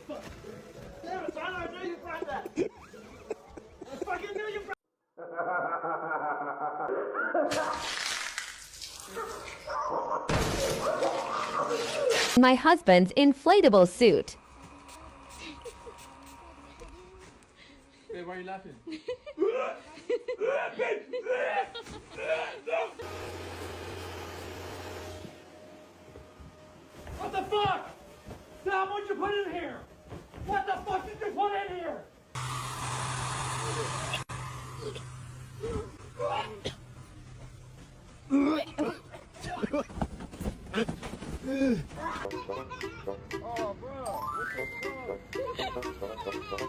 Damn it, Tyler, I knew you brought that. I fucking knew you brought. My husband's inflatable suit. Babe, why are you laughing? What the fuck? Dom, what'd you put in here? What the fuck did you put in here? Oh, bro, what the fuck?